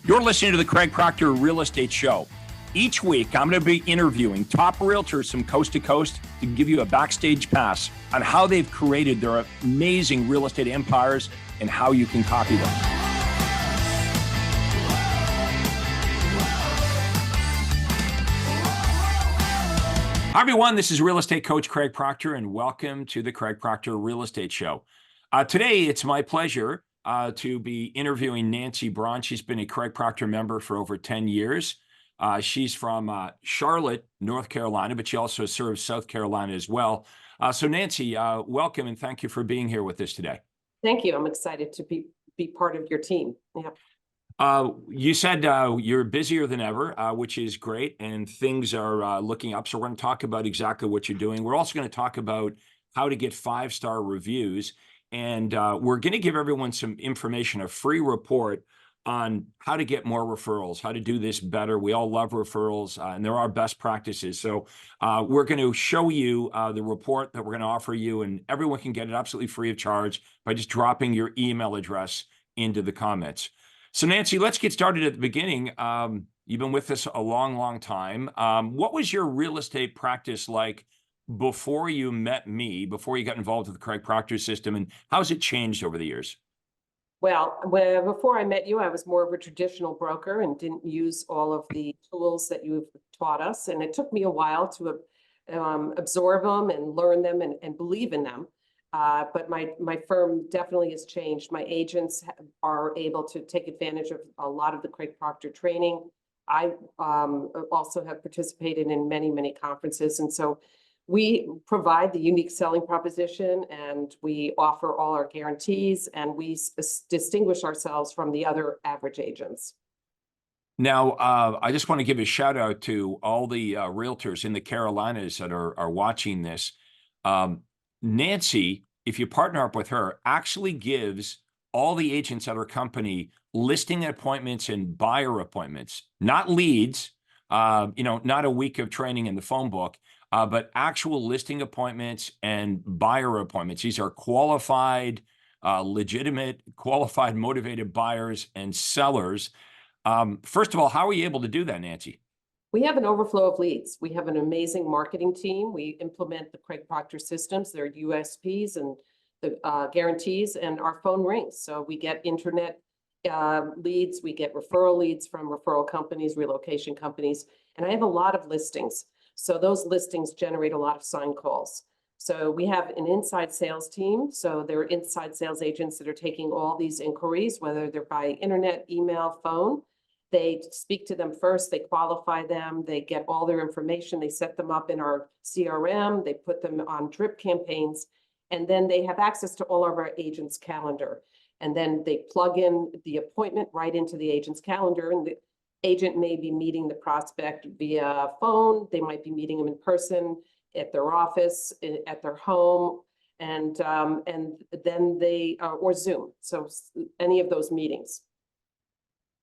You're listening to the Craig Proctor Real Estate Show. Each week, I'm going to be interviewing top realtors from coast to coast to give you a backstage pass on how they've created their amazing real estate empires and how you can copy them. Hi, everyone. This is real estate coach Craig Proctor, and welcome to the Craig Proctor Real Estate Show. Today, it's my pleasure to be interviewing Nancy Braun. She's been a Craig Proctor member for over 10 years. She's from Charlotte, North Carolina, but she also serves South Carolina as well. So Nancy, welcome and thank you for being here with us today. Thank you. I'm excited to be part of your team. Yeah. You said you're busier than ever, which is great, and things are looking up. So we're going to talk about exactly what you're doing. We're also going to talk about how to get 5-star reviews. And we're going to give everyone some information, a free report on how to get more referrals, how to do this better. We all love referrals, and there are best practices. So we're going to show you the report that we're going to offer you, and everyone can get it absolutely free of charge by just dropping your email address into the comments. So Nancy, let's get started at the beginning. You've been with us a long, long time. What was your real estate practice like before you met me, before you got involved with the Craig Proctor system, and how's it changed over the years? Well, before I met you, I was more of a traditional broker and didn't use all of the tools that you've taught us. And it took me a while to absorb them and learn them and believe in them. But my firm definitely has changed. My agents are able to take advantage of a lot of the Craig Proctor training. I also have participated in many, many conferences. And so we provide the unique selling proposition, and we offer all our guarantees, and we distinguish ourselves from the other average agents. Now, I just want to give a shout out to all the realtors in the Carolinas that are watching this. Nancy, if you partner up with her, actually gives all the agents at her company listing appointments and buyer appointments, not leads, not a week of training in the phone book. But actual listing appointments and buyer appointments. These are qualified, legitimate, qualified, motivated buyers and sellers. First of all, how are you able to do that, Nancy? We have an overflow of leads. We have an amazing marketing team. We implement the Craig Proctor systems, their USPs and the guarantees, and our phone rings. So we get internet leads, we get referral leads from referral companies, relocation companies, and I have a lot of listings. So those listings generate a lot of sign calls. So we have an inside sales team. So they're inside sales agents that are taking all these inquiries, whether they're by internet, email, phone. They speak to them first, they qualify them, they get all their information, they set them up in our CRM, they put them on drip campaigns, and then they have access to all of our agents' calendar. And then they plug in the appointment right into the agent's calendar, and the agent may be meeting the prospect via phone. They might be meeting them in person at their office, at their home, and then they or Zoom. So any of those meetings.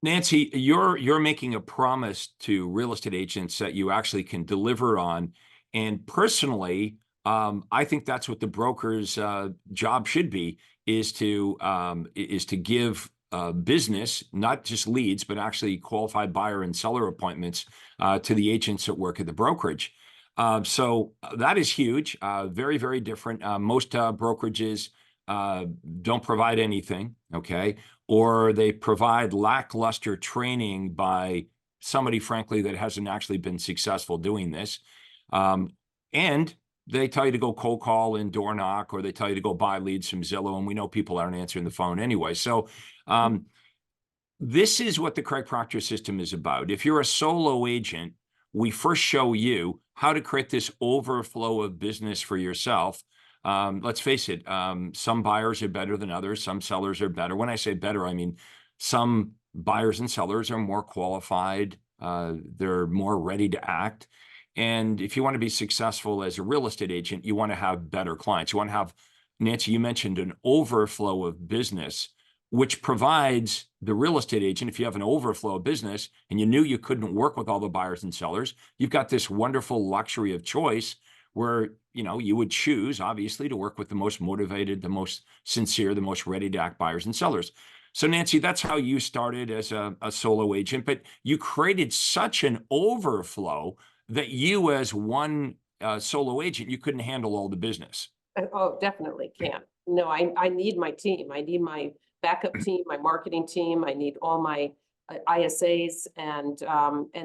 Nancy, you're making a promise to real estate agents that you actually can deliver on, and personally, I think that's what the broker's job should be: is to give business, not just leads, but actually qualified buyer and seller appointments to the agents that work at the brokerage. So that is huge, very, very different. Most brokerages don't provide anything, okay? Or they provide lackluster training by somebody, frankly, that hasn't actually been successful doing this. And they tell you to go cold call and door knock, or they tell you to go buy leads from Zillow, and we know people aren't answering the phone anyway. So this is what the Craig Proctor system is about. If you're a solo agent, we first show you how to create this overflow of business for yourself. Let's face it, some buyers are better than others. Some sellers are better. When I say better, I mean some buyers and sellers are more qualified. They're more ready to act. And if you want to be successful as a real estate agent, you want to have better clients. You want to have, Nancy, you mentioned an overflow of business, which provides the real estate agent, if you have an overflow of business and you knew you couldn't work with all the buyers and sellers, you've got this wonderful luxury of choice where, you would choose, obviously, to work with the most motivated, the most sincere, the most ready to act buyers and sellers. So Nancy, that's how you started as a solo agent, but you created such an overflow that you as one solo agent, you couldn't handle all the business. Oh, definitely can't. No, I need my team. I need my backup team, my marketing team. I need all my ISAs and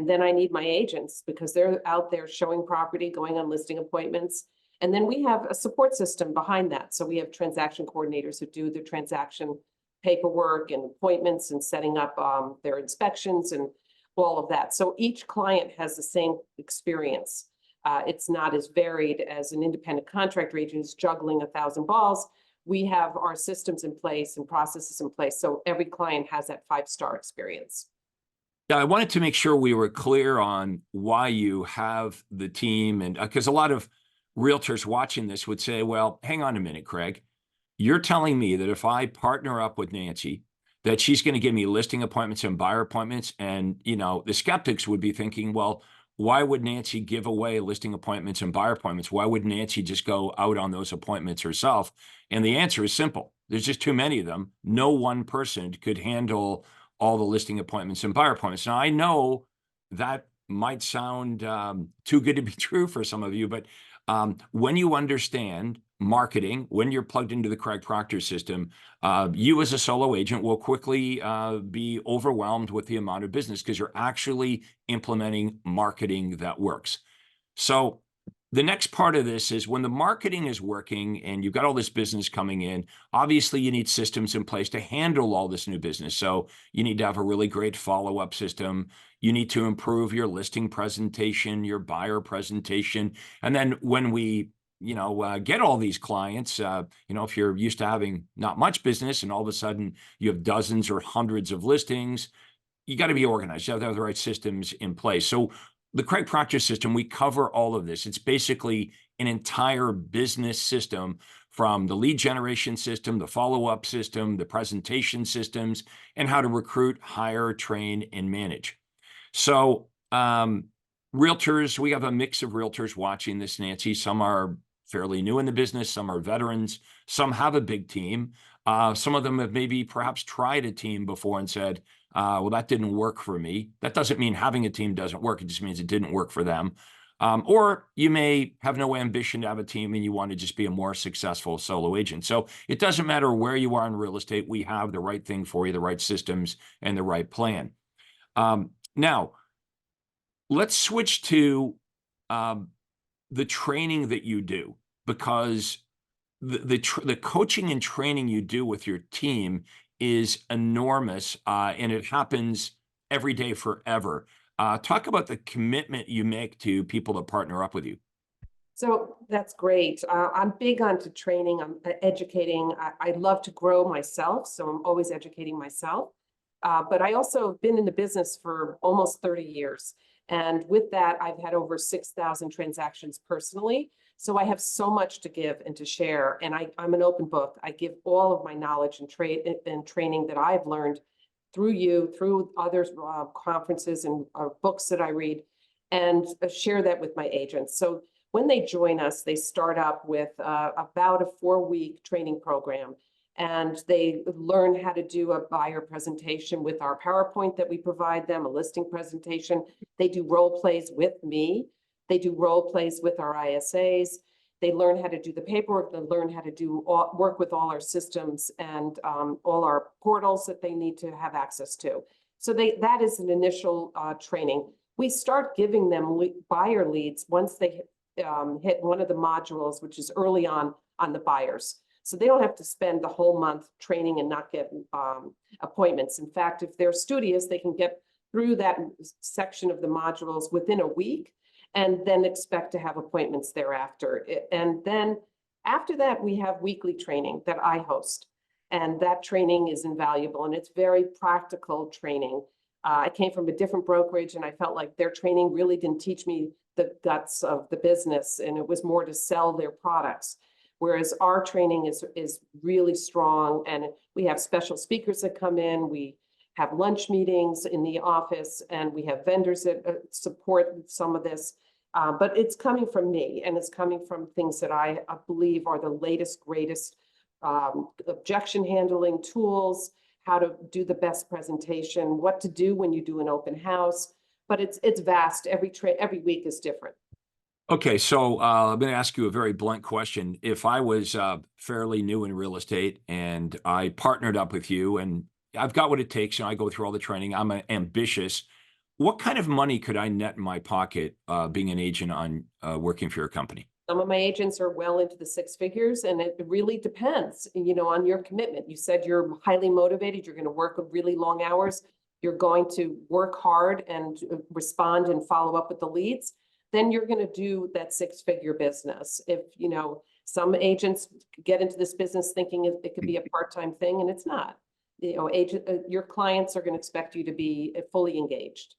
then I need my agents because they're out there showing property, going on listing appointments. And then we have a support system behind that. So we have transaction coordinators who do the transaction paperwork and appointments and setting up their inspections and all of that. So each client has the same experience. It's not as varied as an independent contractor agent who's juggling 1,000 balls. We have our systems in place and processes in place. So every client has that 5-star experience. Yeah, I wanted to make sure we were clear on why you have the team. And because a lot of realtors watching this would say, well, hang on a minute, Craig. You're telling me that if I partner up with Nancy, that she's going to give me listing appointments and buyer appointments. And, you know, the skeptics would be thinking, well, why would Nancy give away listing appointments and buyer appointments? Why would Nancy just go out on those appointments herself? And the answer is simple. There's just too many of them. No one person could handle all the listing appointments and buyer appointments. Now, I know that might sound too good to be true for some of you, but when you understand marketing, when you're plugged into the Craig Proctor system, you as a solo agent will quickly be overwhelmed with the amount of business because you're actually implementing marketing that works. So the next part of this is when the marketing is working and you've got all this business coming in, obviously you need systems in place to handle all this new business. So you need to have a really great follow-up system. You need to improve your listing presentation, your buyer presentation. And then when we get all these clients, if you're used to having not much business and all of a sudden you have dozens or hundreds of listings, you got to be organized. You have to have the right systems in place. So the Craig Proctor system, we cover all of this. It's basically an entire business system from the lead generation system, the follow-up system, the presentation systems, and how to recruit, hire, train, and manage. So realtors, we have a mix of realtors watching this, Nancy. Some are fairly new in the business. Some are veterans. Some have a big team. Some of them have maybe perhaps tried a team before and said, well, that didn't work for me. That doesn't mean having a team doesn't work. It just means it didn't work for them. Or you may have no ambition to have a team and you want to just be a more successful solo agent. So it doesn't matter where you are in real estate. We have the right thing for you, the right systems, and the right plan. Now, let's switch to the training that you do, because the coaching and training you do with your team is enormous, and it happens every day forever. Talk about the commitment you make to people that partner up with you. So that's great. I'm big onto training. I'm educating. I love to grow myself, so I'm always educating myself. But I also have been in the business for almost 30 years. And with that, I've had over 6,000 transactions personally. So I have so much to give and to share. And I'm an open book. I give all of my knowledge and training that I've learned through you, through other conferences and books that I read, and share that with my agents. So when they join us, they start up with about a 4-week training program. And they learn how to do a buyer presentation with our PowerPoint that we provide them, a listing presentation. They do role plays with me. They do role plays with our ISAs. They learn how to do the paperwork. They learn how to do work with all our systems and all our portals that they need to have access to. So that is an initial training. We start giving them buyer leads once they hit one of the modules, which is early on the buyers. So they don't have to spend the whole month training and not get appointments. In fact, if they're studious, they can get through that section of the modules within a week and then expect to have appointments thereafter. And then after that, we have weekly training that I host. And that training is invaluable and it's very practical training. I came from a different brokerage and I felt like their training really didn't teach me the guts of the business, and it was more to sell their products. Whereas our training is really strong, and we have special speakers that come in. We have lunch meetings in the office, and we have vendors that support some of this. But it's coming from me, and it's coming from things that I believe are the latest, greatest objection handling tools, how to do the best presentation, what to do when you do an open house. But it's vast. Every week is different. Okay, so I'm going to ask you a very blunt question. If I was fairly new in real estate and I partnered up with you and I've got what it takes and I go through all the training, I'm ambitious. What kind of money could I net in my pocket being an agent on working for your company? Some of my agents are well into the six figures, and it really depends, on your commitment. You said you're highly motivated. You're going to work really long hours. You're going to work hard and respond and follow up with the leads. Then you're going to do that six-figure business. If, some agents get into this business thinking it could be a part-time thing, and it's not. Your clients are going to expect you to be fully engaged.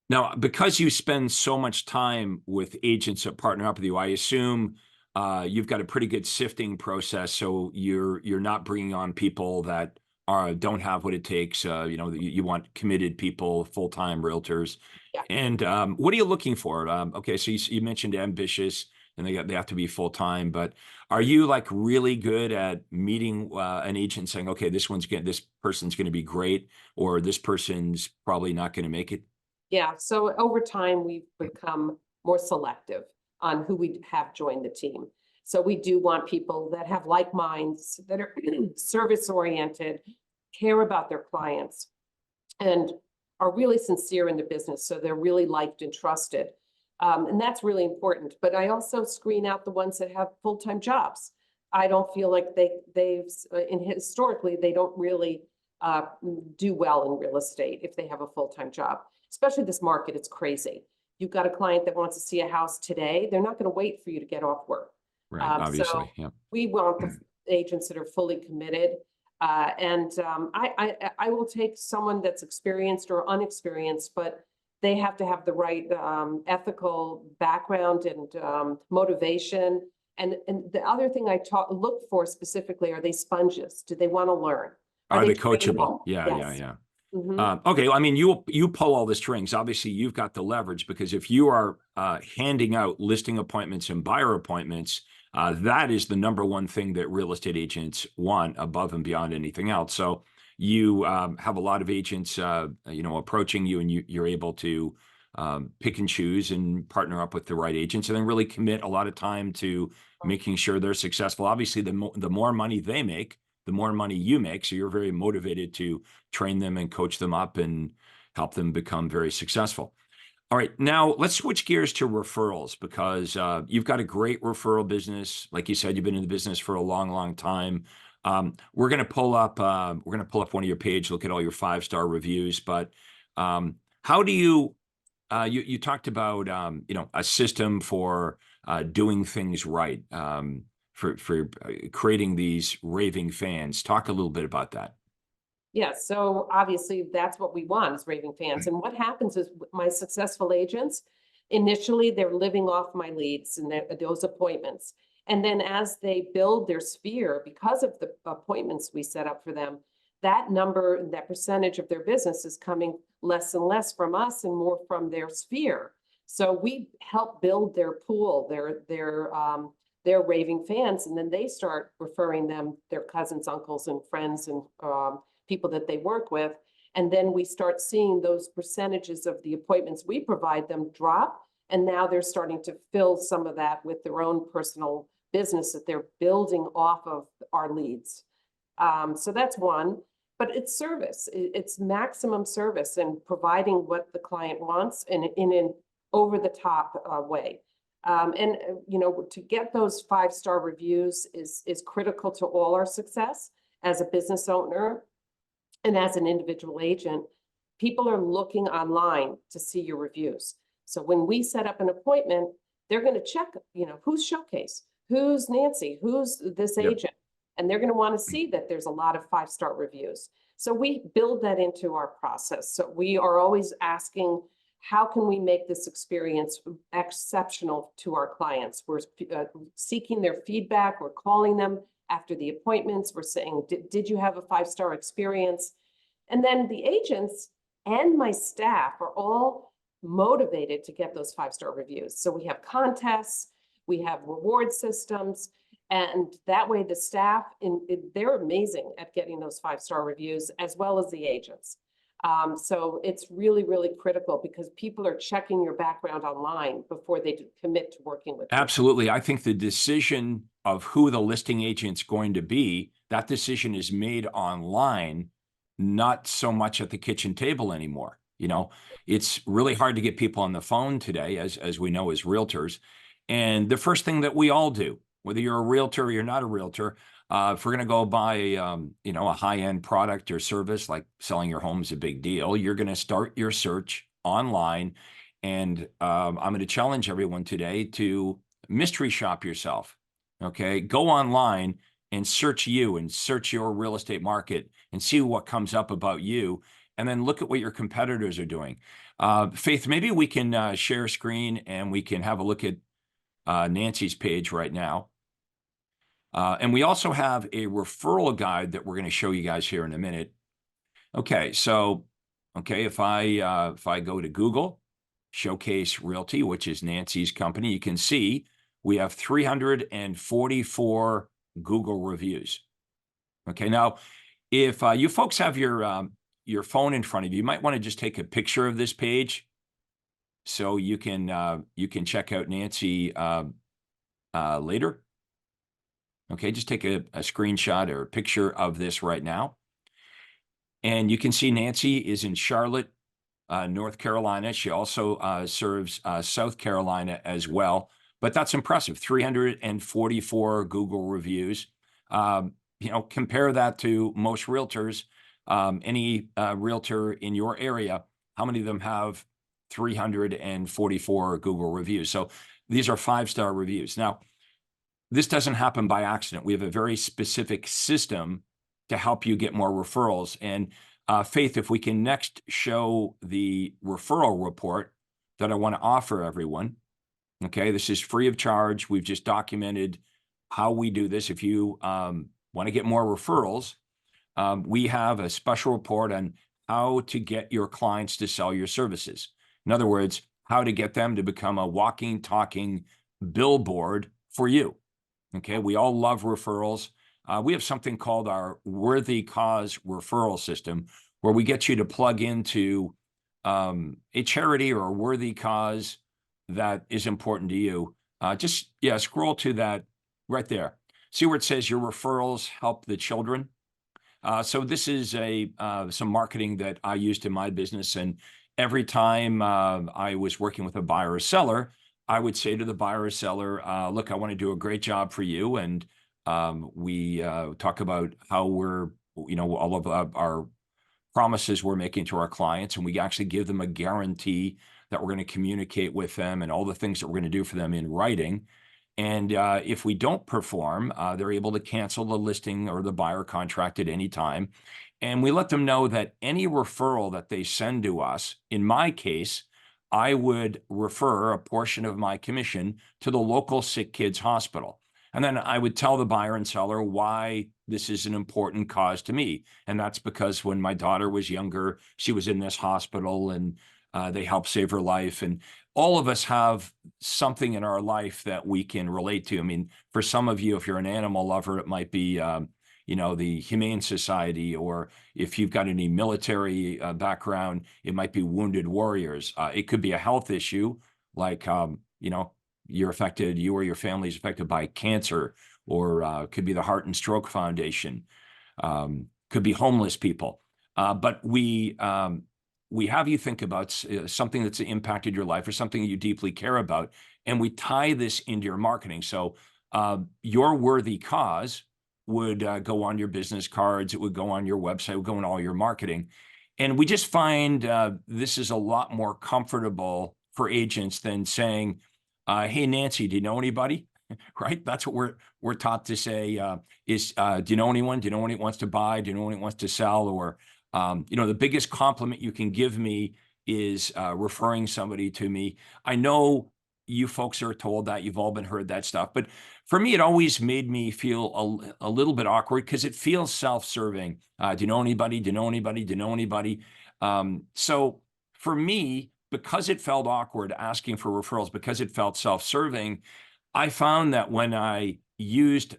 Now, because you spend so much time with agents that partner up with you, I assume you've got a pretty good sifting process. So you're not bringing on people that don't have what it takes. You want committed people, full-time realtors. Yeah. And what are you looking for? Okay, so you mentioned ambitious, and they have to be full-time. But are you like really good at meeting an agent, saying, okay, this person's going to be great, or this person's probably not going to make it? Yeah, so over time, we've become more selective on who we have joined the team. So we do want people that have like minds, that are service-oriented, care about their clients, and are really sincere in the business. So they're really liked and trusted. And that's really important. But I also screen out the ones that have full-time jobs. I don't feel like historically, they don't really do well in real estate if they have a full-time job. Especially this market, it's crazy. You've got a client that wants to see a house today. They're not going to wait for you to get off work. Right, obviously, yeah. We want the agents that are fully committed. I will take someone that's experienced or unexperienced, but they have to have the right ethical background and motivation. And the other thing I look for specifically, are they sponges? Do they want to learn? Are they coachable? Yes. Yeah. Mm-hmm. Okay, I mean, you pull all the strings. Obviously, you've got the leverage, because if you are handing out listing appointments and buyer appointments, that is the number one thing that real estate agents want above and beyond anything else. So you have a lot of agents, approaching you, and you're able to pick and choose and partner up with the right agents, and then really commit a lot of time to making sure they're successful. Obviously, the more money they make, the more money you make. So you're very motivated to train them and coach them up and help them become very successful. All right, now let's switch gears to referrals, because you've got a great referral business. Like you said, you've been in the business for a long, long time. We're going to pull up one of your page, look at all your 5-star reviews. But how do you talked about a system for doing things right, for creating these raving fans. Talk a little bit about that. Yeah, so obviously that's what we want, is raving fans. And what happens is, my successful agents, initially they're living off my leads and those appointments. And then as they build their sphere, because of the appointments we set up for them, that number, that percentage of their business is coming less and less from us and more from their sphere. So we help build their pool, their raving fans, and then they start referring them their cousins, uncles, and friends, and people that they work with. And then we start seeing those percentages of the appointments we provide them drop. And now they're starting to fill some of that with their own personal business that they're building off of our leads. So that's one. But it's service. It's maximum service and providing what the client wants in an over-the-top way. To get those 5-star reviews is critical to all our success as a business owner and as an individual agent. People are looking online to see your reviews. So when we set up an appointment, they're going to check, who's Showcase, who's Nancy, who's this agent, and they're going to want to see that there's a lot of 5-star reviews. So we build that into our process. So we are always asking, how can we make this experience exceptional to our clients? We're seeking their feedback. We're calling them after the appointments. We're saying, did you have a 5-star experience? And then the agents and my staff are all motivated to get those 5-star reviews. So we have contests, we have reward systems, And that way the staff, they're amazing at getting those 5-star reviews as well as the agents. So it's really, really critical because people are checking your background online before they commit to working with you. Absolutely. I think the decision of who the listing agent's going to be, that decision is made online, not so much at the kitchen table anymore. You know, it's really hard to get people on the phone today, as we know, as realtors. And the first thing that we all do, whether you're a realtor or you're not a realtor, if we're going to go buy, you know, a high-end product or service, like selling your home is a big deal, you're going to start your search online. And I'm going to challenge everyone today to mystery shop yourself. Okay, go online and search you and search your real estate market and see what comes up about you, and then look at what your competitors are doing. Faith, maybe we can share screen and we can have a look at Nancy's page right now. And we also have a referral guide that we're going to show you guys here in a minute. Okay, so if I go to Google, Showcase Realty, which is Nancy's company, you can see we have 344 Google reviews. Okay, now if you folks have your phone in front of you, you might want to just take a picture of this page so you can check out Nancy later. Okay, just take a screenshot or a picture of this right now. And you can see Nancy is in Charlotte, North Carolina. She also serves South Carolina as well. But that's impressive, 344 Google reviews. You know, compare that to most realtors. Any realtor in your area, how many of them have 344 Google reviews? So these are 5-star reviews. Now, this doesn't happen by accident. We have a very specific system to help you get more referrals. And Faith, if we can next show the referral report that I want to offer everyone. Okay, this is free of charge. We've just documented how we do this. If you want to get more referrals, we have a special report on how to get your clients to sell your services. In other words, how to get them to become a walking, talking billboard for you. Okay, we all love referrals. We have something called our Worthy Cause referral system, where we get you to plug into a charity or a worthy cause that is important to you. Scroll to that right there. See where it says your referrals help the children? So this is some marketing that I used in my business, and every time I was working with a buyer or seller, I would say to the buyer or seller, look, I want to do a great job for you. And we talk about how we're, you know, all of our promises we're making to our clients, and we actually give them a guarantee that we're going to communicate with them and all the things that we're going to do for them in writing. And if we don't perform, they're able to cancel the listing or the buyer contract at any time. And we let them know that any referral that they send to us, in my case, I would refer a portion of my commission to the local sick kids hospital. And then I would tell the buyer and seller why this is an important cause to me. And that's because when my daughter was younger, she was in this hospital and they helped save her life. And all of us have something in our life that we can relate to. I mean, for some of you, if you're an animal lover, it might be, you know, the Humane Society, or if you've got any military background, it might be Wounded Warriors. It could be a health issue, like, you know, you or your family is affected by cancer, or could be the Heart and Stroke Foundation, could be homeless people. But we have you think about something that's impacted your life or something you deeply care about, and we tie this into your marketing. So your worthy cause would go on your business cards, it would go on your website, it would go in all your marketing. And we just find this is a lot more comfortable for agents than saying, hey, Nancy, do you know anybody? Right? That's what we're taught to say, do you know anyone? Do you know anyone who wants to buy? Do you know anyone who wants to sell? Or, you know, the biggest compliment you can give me is referring somebody to me. I know you folks are told that, you've all been heard that stuff, but for me, it always made me feel a little bit awkward because it feels self-serving. Do you know anybody? Do you know anybody? Do you know anybody? So for me, because it felt awkward asking for referrals, because it felt self-serving, I found that when I used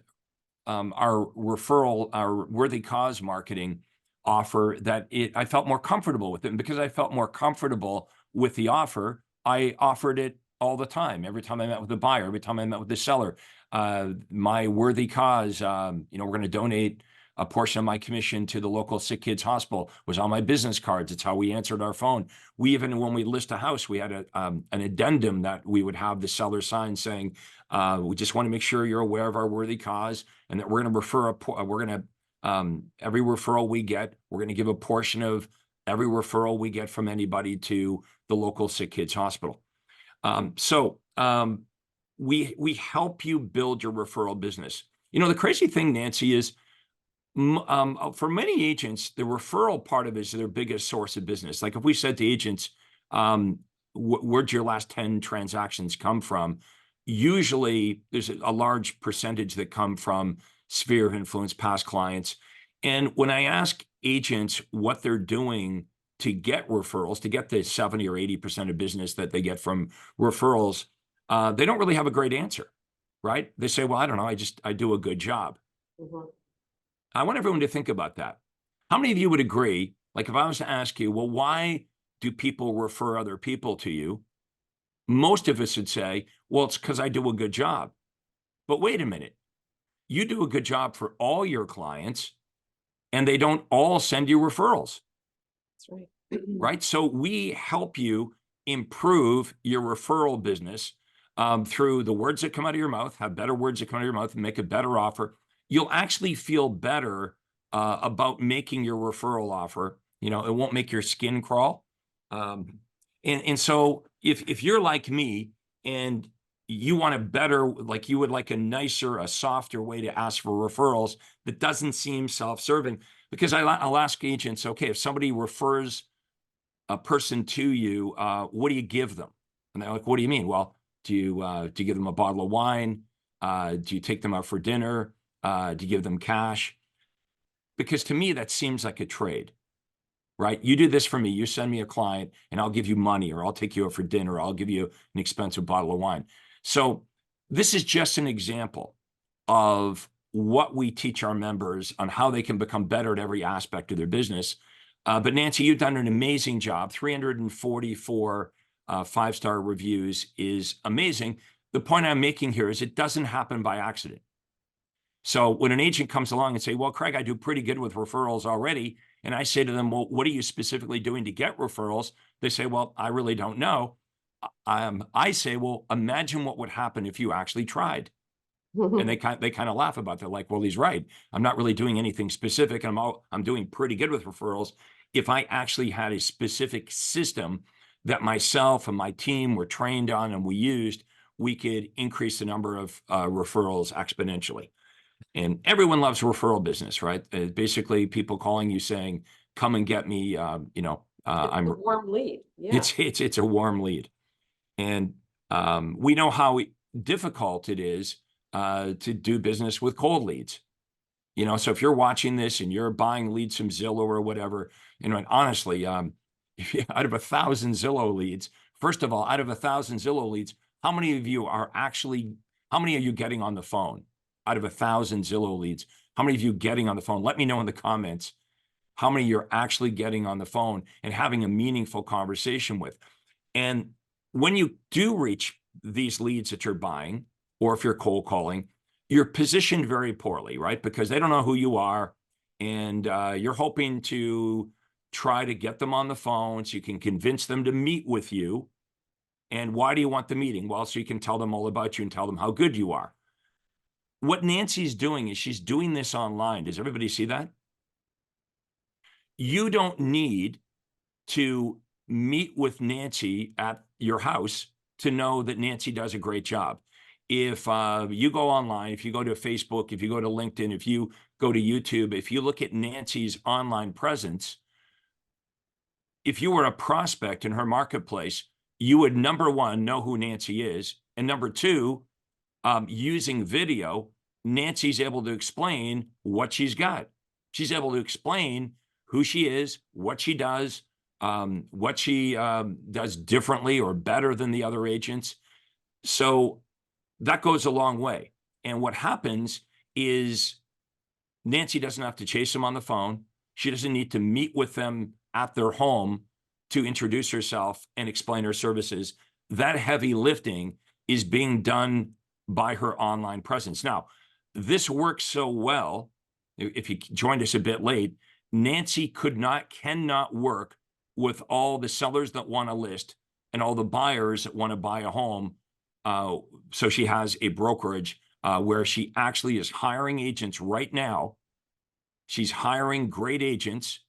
our referral, our worthy cause marketing offer, that I felt more comfortable with it. And because I felt more comfortable with the offer, I offered it all the time. Every time I met with the buyer, every time I met with the seller, my worthy cause, we're going to donate a portion of my commission to the local sick kids hospital, was on my business cards. It's how we answered our phone. We even, when we list a house, we had an addendum that we would have the seller sign saying, we just want to make sure you're aware of our worthy cause, and that we're going to every referral we get, we're going to give a portion of every referral we get from anybody to the local sick kids hospital. We help you build your referral business. The crazy thing, Nancy, is for many agents, the referral part of it is their biggest source of business. Like if we said to agents, where'd your last 10 transactions come from? Usually there's a large percentage that come from sphere of influence, past clients. And when I ask agents what they're doing to get referrals, to get the 70 or 80% of business that they get from referrals, they don't really have a great answer, right? They say, well, I don't know, I do a good job. Mhm. I want everyone to think about that. How many of you would agree, like if I was to ask you, well, why do people refer other people to you? Most of us would say, well, it's because I do a good job. But wait a minute. You do a good job for all your clients, and they don't all send you referrals, That's right. right? So we help you improve your referral business through the words that come out of your mouth, have better words that come out of your mouth, and make a better offer. You'll actually feel better about making your referral offer. It won't make your skin crawl. And so if you're like me and you want a better, like you would like a nicer, a softer way to ask for referrals that doesn't seem self-serving, because I'll ask agents, okay, if somebody refers a person to you, what do you give them? And they're like, what do you mean? Well, do you give them a bottle of wine? Do you take them out for dinner? Do you give them cash? Because to me, that seems like a trade, right? You do this for me, you send me a client and I'll give you money, or I'll take you out for dinner, or I'll give you an expensive bottle of wine. So this is just an example of what we teach our members on how they can become better at every aspect of their business. But Nancy, you've done an amazing job. 344 five-star reviews is amazing. The point I'm making here is it doesn't happen by accident. So when an agent comes along and say, well, Craig, I do pretty good with referrals already, and I say to them, well, what are you specifically doing to get referrals? They say, well, I really don't know. I say, well, imagine what would happen if you actually tried. And they kind of laugh about it. They're like, well, he's right. I'm not really doing anything specific. And I'm doing pretty good with referrals. If I actually had a specific system that myself and my team were trained on and we used, we could increase the number of referrals exponentially. And everyone loves referral business, right? Basically, people calling you saying, come and get me, I'm a warm lead. Yeah. it's a warm lead. And we know how difficult it is to do business with cold leads. So if you're watching this and you're buying leads from Zillow or whatever, and honestly, if you, out of 1,000 Zillow leads, first of all, out of 1,000 Zillow leads, how many are you getting on the phone? Out of 1,000 Zillow leads, how many of you getting on the phone? Let me know in the comments how many you're actually getting on the phone and having a meaningful conversation with. And when you do reach these leads that you're buying, or if you're cold calling, you're positioned very poorly, right? Because they don't know who you are, and you're hoping to try to get them on the phone so you can convince them to meet with you. And why do you want the meeting? Well, so you can tell them all about you and tell them how good you are. What Nancy's doing is she's doing this online. Does everybody see that? You don't need to meet with Nancy at your house to know that Nancy does a great job. If you go online, if you go to Facebook, if you go to LinkedIn, if you go to YouTube, if you look at Nancy's online presence, if you were a prospect in her marketplace, you would, number one, know who Nancy is. And number two, using video, Nancy's able to explain what she's got. She's able to explain who she is, what she does differently or better than the other agents. So that goes a long way. And what happens is Nancy doesn't have to chase them on the phone. She doesn't need to meet with them at their home to introduce herself and explain her services. That heavy lifting is being done by her online presence. Now, this works so well. If you joined us a bit late, Nancy cannot work with all the sellers that want to list and all the buyers that want to buy a home. So she has a brokerage where she actually is hiring agents right now. She's hiring great agents.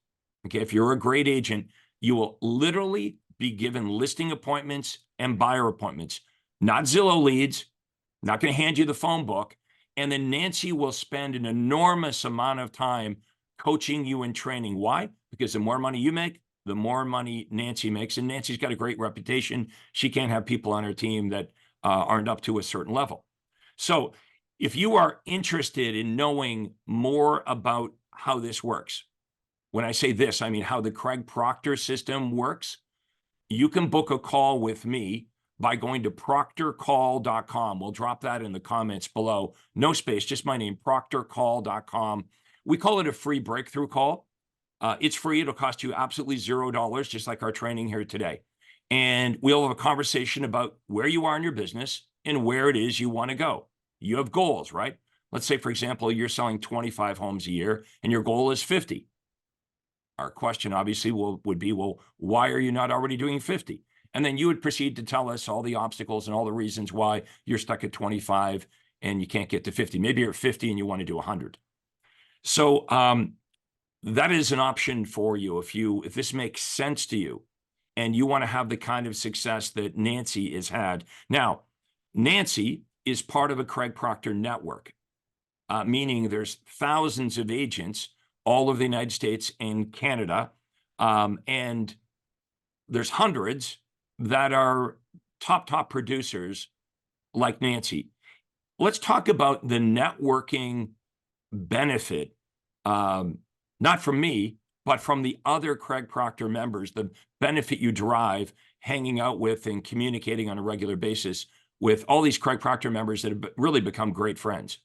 Okay, if you're a great agent, you will literally be given listing appointments and buyer appointments, not Zillow leads, not going to hand you the phone book. And then Nancy will spend an enormous amount of time coaching you and training. Why? Because the more money you make, the more money Nancy makes. And Nancy's got a great reputation. She can't have people on her team that aren't up to a certain level. So if you are interested in knowing more about how this works, when I say this, I mean how the Craig Proctor system works, you can book a call with me by going to proctorcall.com. We'll drop that in the comments below. No space, just my name, proctorcall.com. We call it a free breakthrough call. It's free. It'll cost you absolutely $0, just like our training here today. And we'll have a conversation about where you are in your business and where it is you want to go. You have goals, right? Let's say, for example, you're selling 25 homes a year and your goal is 50. Our question obviously would be, well, why are you not already doing 50? And then you would proceed to tell us all the obstacles and all the reasons why you're stuck at 25 and you can't get to 50. Maybe you're at 50 and you want to do 100. So that is an option for you if this makes sense to you and you want to have the kind of success that Nancy has had. Now, Nancy is part of a Craig Proctor network, meaning there's thousands of agents all over the United States and Canada, and there's hundreds that are top producers like Nancy. Let's talk about the networking benefit, not from me, but from the other Craig Proctor members, the benefit you derive hanging out with and communicating on a regular basis with all these Craig Proctor members that have really become great friends.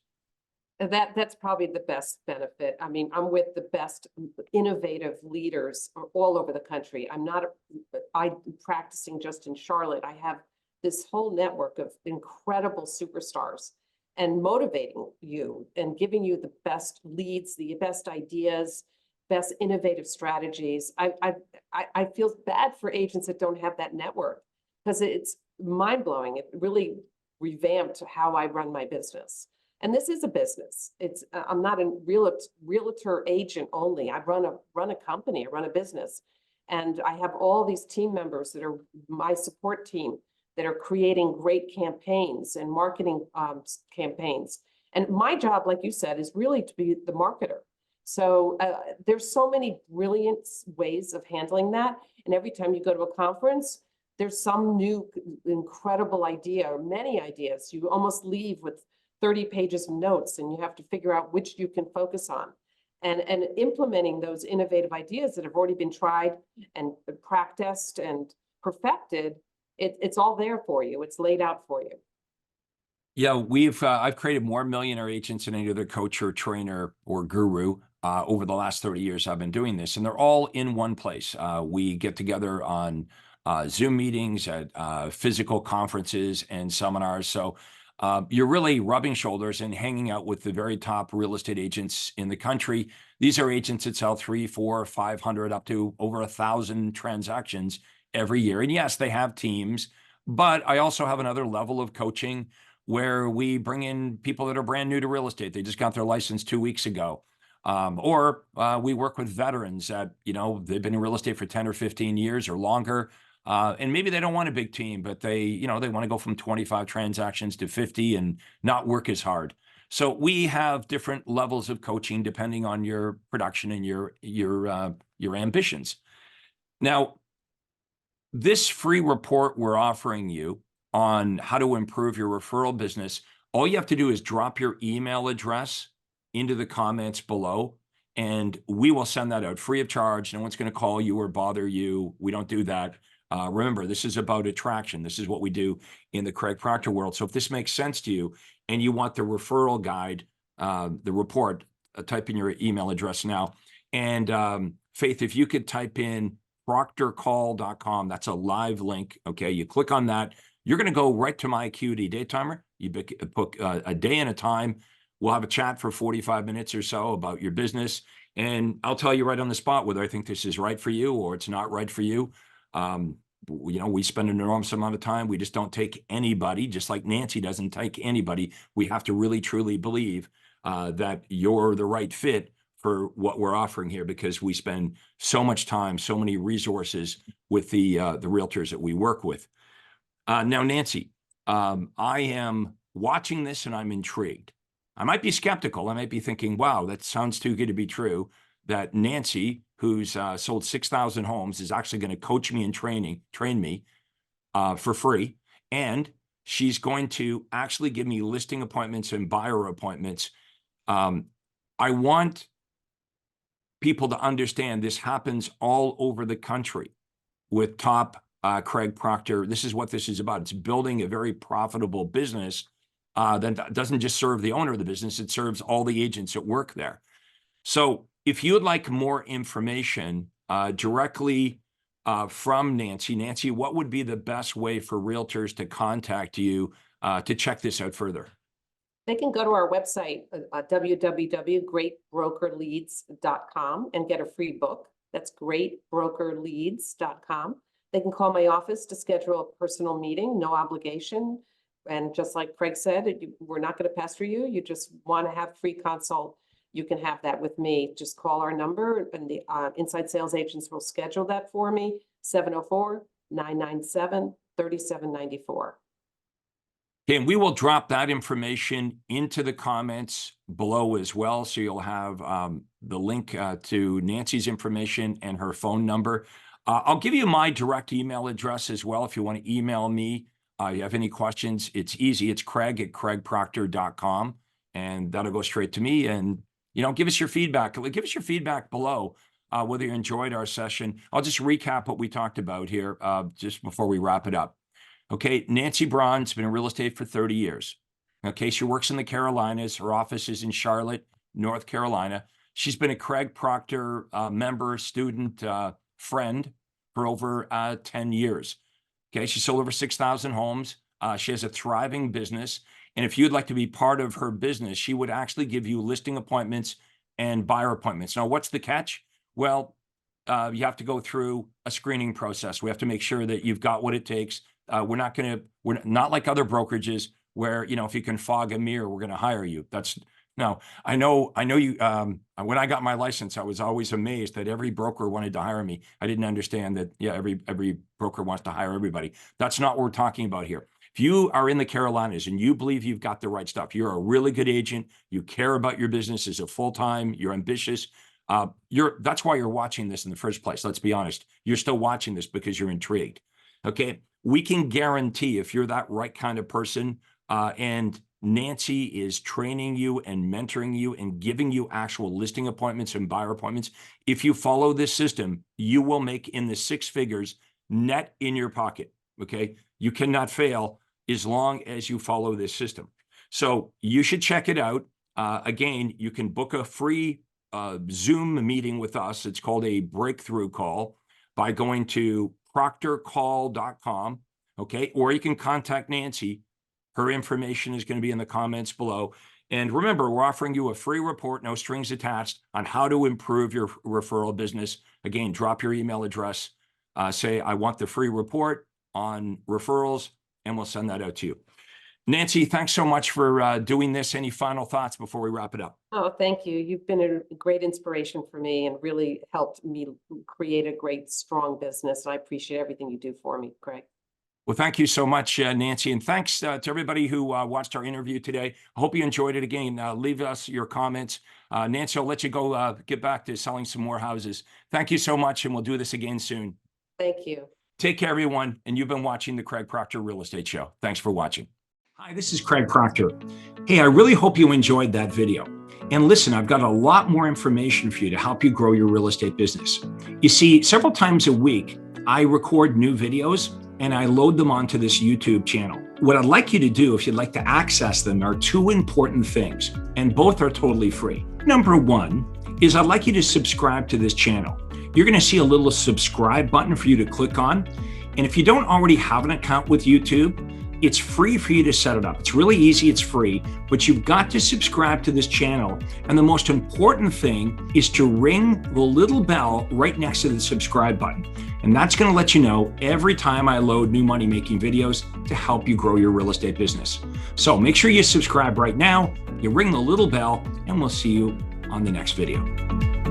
That's probably the best benefit. I mean, I'm with the best innovative leaders all over the country. I'm practicing just in Charlotte. I have this whole network of incredible superstars and motivating you and giving you the best leads, the best ideas, best innovative strategies. I feel bad for agents that don't have that network because it's mind-blowing. It really revamped how I run my business. And this is a business. I'm not a realtor agent only. I run a company, I run a business. And I have all these team members that are my support team that are creating great campaigns and marketing campaigns. And my job, like you said, is really to be the marketer. So there's so many brilliant ways of handling that. And every time you go to a conference, there's some new incredible idea or many ideas. You almost leave with 30 pages of notes and you have to figure out which you can focus on. And implementing those innovative ideas that have already been tried and practiced and perfected, it's all there for you. It's laid out for you. Yeah, I've created more millionaire agents than any other coach or trainer or guru over the last 30 years I've been doing this, and they're all in one place. We get together on Zoom meetings, at physical conferences and seminars. So you're really rubbing shoulders and hanging out with the very top real estate agents in the country. These are agents that sell 300, 400, 500, up to over 1,000 transactions every year. And yes, they have teams, but I also have another level of coaching where we bring in people that are brand new to real estate. They just got their license 2 weeks ago. Or we work with veterans that, they've been in real estate for 10 or 15 years or longer. And maybe they don't want a big team, but they want to go from 25 transactions to 50 and not work as hard. So we have different levels of coaching depending on your production and your ambitions. Now, this free report we're offering you on how to improve your referral business, all you have to do is drop your email address into the comments below, and we will send that out free of charge. No one's going to call you or bother you. We don't do that. Remember, this is about attraction. This is what we do in the Craig Proctor world. So if this makes sense to you and you want the referral guide, the report, type in your email address now. And Faith, if you could type in proctorcall.com, that's a live link. Okay, you click on that. You're going to go right to my Acuity Day Timer. You book a day and a time. We'll have a chat for 45 minutes or so about your business. And I'll tell you right on the spot whether I think this is right for you or it's not right for you. We spend an enormous amount of time. We just don't take anybody, just like Nancy doesn't take anybody. We have to really, truly believe that you're the right fit for what we're offering here, because we spend so much time, so many resources with the realtors that we work with. Now, Nancy, I am watching this and I'm intrigued. I might be skeptical. I might be thinking, wow, that sounds too good to be true, that Nancy, who's sold 6,000 homes, is actually going to coach me and train me for free. And she's going to actually give me listing appointments and buyer appointments. I want people to understand this happens all over the country with top Craig Proctor. This is what this is about. It's building a very profitable business that doesn't just serve the owner of the business, it serves all the agents that work there. So if you'd like more information directly from Nancy, what would be the best way for realtors to contact you to check this out further? They can go to our website, www.greatbrokerleads.com, and get a free book. That's greatbrokerleads.com. They can call my office to schedule a personal meeting, no obligation. And just like Craig said, we're not going to pester you. You just want to have free consult. You can have that with me. Just call our number and the inside sales agents will schedule that for me, 704-997-3794. Okay, and we will drop that information into the comments below as well. So you'll have the link to Nancy's information and her phone number. I'll give you my direct email address as well if you want to email me. You have any questions, it's easy. It's Craig@CraigProctor.com, and that'll go straight to me. And, give us your feedback. Give us your feedback below, whether you enjoyed our session. I'll just recap what we talked about here just before we wrap it up. Okay, Nancy Braun's been in real estate for 30 years. Okay, she works in the Carolinas. Her office is in Charlotte, North Carolina. She's been a Craig Proctor member, student, friend for over 10 years. Okay, she sold over 6,000 homes. She has a thriving business. And if you'd like to be part of her business, she would actually give you listing appointments and buyer appointments. Now, what's the catch? Well, you have to go through a screening process. We have to make sure that you've got what it takes. We're not like other brokerages where, if you can fog a mirror, we're going to hire you. No, I know you, when I got my license, I was always amazed that every broker wanted to hire me. I didn't understand that, every broker wants to hire everybody. That's not what we're talking about here. If you are in the Carolinas and you believe you've got the right stuff, you're a really good agent, you care about your business as a full-time, you're ambitious, that's why you're watching this in the first place. Let's be honest. You're still watching this because you're intrigued. Okay. We can guarantee if you're that right kind of person, and Nancy is training you and mentoring you and giving you actual listing appointments and buyer appointments. If you follow this system, you will make in the 6 figures net in your pocket. Okay. You cannot fail as long as you follow this system. So you should check it out. Again, you can book a free Zoom meeting with us. It's called a breakthrough call by going to proctorcall.com. Okay. Or you can contact Nancy. Her information is going to be in the comments below. And remember, we're offering you a free report, no strings attached, on how to improve your referral business. Again, drop your email address, say, I want the free report on referrals, and we'll send that out to you. Nancy, thanks so much for doing this. Any final thoughts before we wrap it up? Oh, thank you. You've been a great inspiration for me and really helped me create a great, strong business. I appreciate everything you do for me, Craig. Well, thank you so much, Nancy. And thanks to everybody who watched our interview today. I hope you enjoyed it. Again, leave us your comments. Nancy, I'll let you go get back to selling some more houses. Thank you so much, and we'll do this again soon. Thank you. Take care, everyone. And you've been watching the Craig Proctor Real Estate Show. Thanks for watching. Hi, this is Craig Proctor. Hey, I really hope you enjoyed that video. And listen, I've got a lot more information for you to help you grow your real estate business. You see, several times a week, I record new videos and I load them onto this YouTube channel. What I'd like you to do, if you'd like to access them, are two important things, and both are totally free. Number one is I'd like you to subscribe to this channel. You're gonna see a little subscribe button for you to click on. And if you don't already have an account with YouTube, it's free for you to set it up. It's really easy, it's free, but you've got to subscribe to this channel. And the most important thing is to ring the little bell right next to the subscribe button. And that's gonna let you know every time I load new money-making videos to help you grow your real estate business. So make sure you subscribe right now, you ring the little bell, and we'll see you on the next video.